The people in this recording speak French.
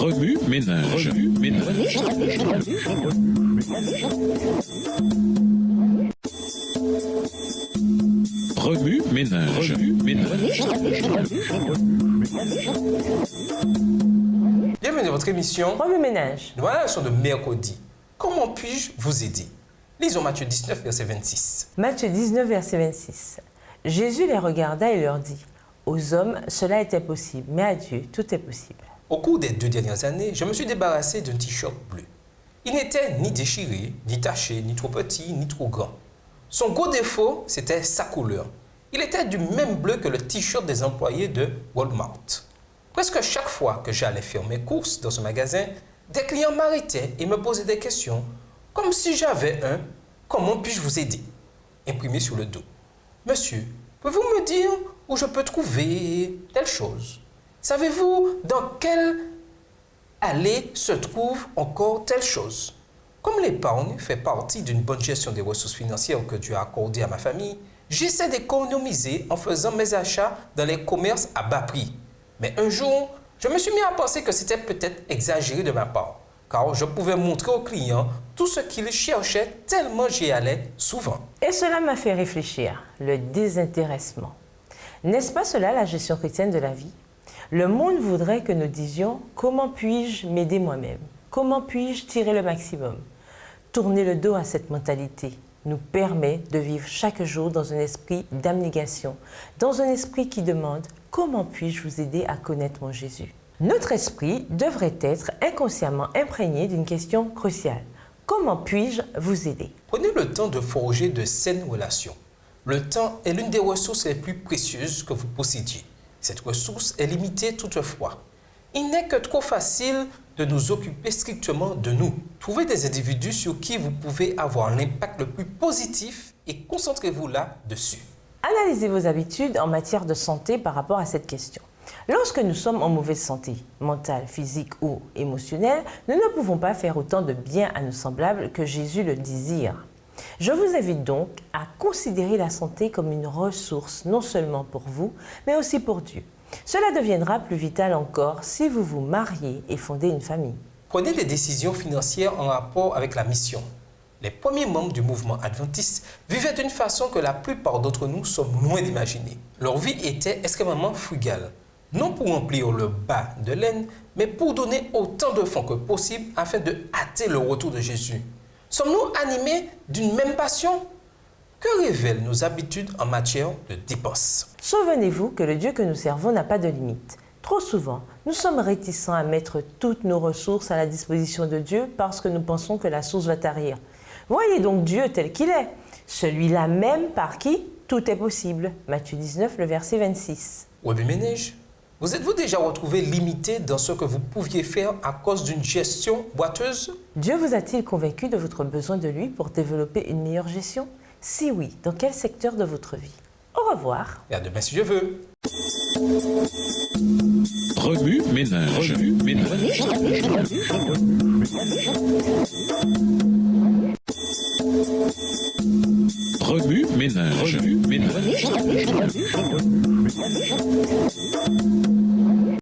Remue ménage. Remue ménage. Bienvenue à votre émission Remue ménage. Nous voilà la leçon de mercredi. Comment puis-je vous aider? Lisons Matthieu 19, verset 26. Matthieu 19, verset 26. Jésus les regarda et leur dit: aux hommes, cela est impossible, mais à Dieu, tout est possible. Au cours des 2 dernières années, je me suis débarrassé d'un t-shirt bleu. Il n'était ni déchiré, ni taché, ni trop petit, ni trop grand. Son gros défaut, c'était sa couleur. Il était du même bleu que le t-shirt des employés de Walmart. Presque chaque fois que j'allais faire mes courses dans ce magasin, des clients m'arrêtaient et me posaient des questions, comme si j'avais un « Comment puis-je vous aider ?» imprimé sur le dos. « Monsieur, pouvez-vous me dire où je peux trouver telle chose? Savez-vous dans quelle allée se trouve encore telle chose ?» Comme l'épargne fait partie d'une bonne gestion des ressources financières que Dieu a accordées à ma famille, j'essaie d'économiser en faisant mes achats dans les commerces à bas prix. Mais un jour, je me suis mis à penser que c'était peut-être exagéré de ma part, car je pouvais montrer aux clients tout ce qu'ils cherchaient tellement j'y allais souvent. Et cela m'a fait réfléchir, le désintéressement. N'est-ce pas cela la gestion chrétienne de la vie? Le monde voudrait que nous disions « Comment puis-je m'aider moi-même? Comment puis-je tirer le maximum ?» Tourner le dos à cette mentalité nous permet de vivre chaque jour dans un esprit d'abnégation, dans un esprit qui demande « Comment puis-je vous aider à connaître mon Jésus ?» Notre esprit devrait être inconsciemment imprégné d'une question cruciale. Comment puis-je vous aider? Prenez le temps de forger de saines relations. Le temps est l'une des ressources les plus précieuses que vous possédiez. Cette ressource est limitée toutefois. Il n'est que trop facile de nous occuper strictement de nous. Trouvez des individus sur qui vous pouvez avoir l'impact le plus positif et concentrez-vous là-dessus. Analysez vos habitudes en matière de santé par rapport à cette question. Lorsque nous sommes en mauvaise santé, mentale, physique ou émotionnelle, nous ne pouvons pas faire autant de bien à nos semblables que Jésus le désire. Je vous invite donc à considérer la santé comme une ressource non seulement pour vous, mais aussi pour Dieu. Cela deviendra plus vital encore si vous vous mariez et fondez une famille. Prenez des décisions financières en rapport avec la mission. Les premiers membres du mouvement adventiste vivaient d'une façon que la plupart d'entre nous sommes loin d'imaginer. Leur vie était extrêmement frugale, non pour remplir le bas de laine, mais pour donner autant de fonds que possible afin de hâter le retour de Jésus. Sommes-nous animés d'une même passion? Que révèlent nos habitudes en matière de dépenses? Souvenez-vous que le Dieu que nous servons n'a pas de limite. Trop souvent, nous sommes réticents à mettre toutes nos ressources à la disposition de Dieu parce que nous pensons que la source va tarir. Voyez donc Dieu tel qu'il est, celui-là même par qui tout est possible. Matthieu 19, le verset 26. Remue ménage, vous êtes-vous déjà retrouvé limité dans ce que vous pouviez faire à cause d'une gestion boiteuse? Dieu vous a-t-il convaincu de votre besoin de lui pour développer une meilleure gestion? Si oui, dans quel secteur de votre vie? Au revoir. Et à demain si je veux. Remue ménage.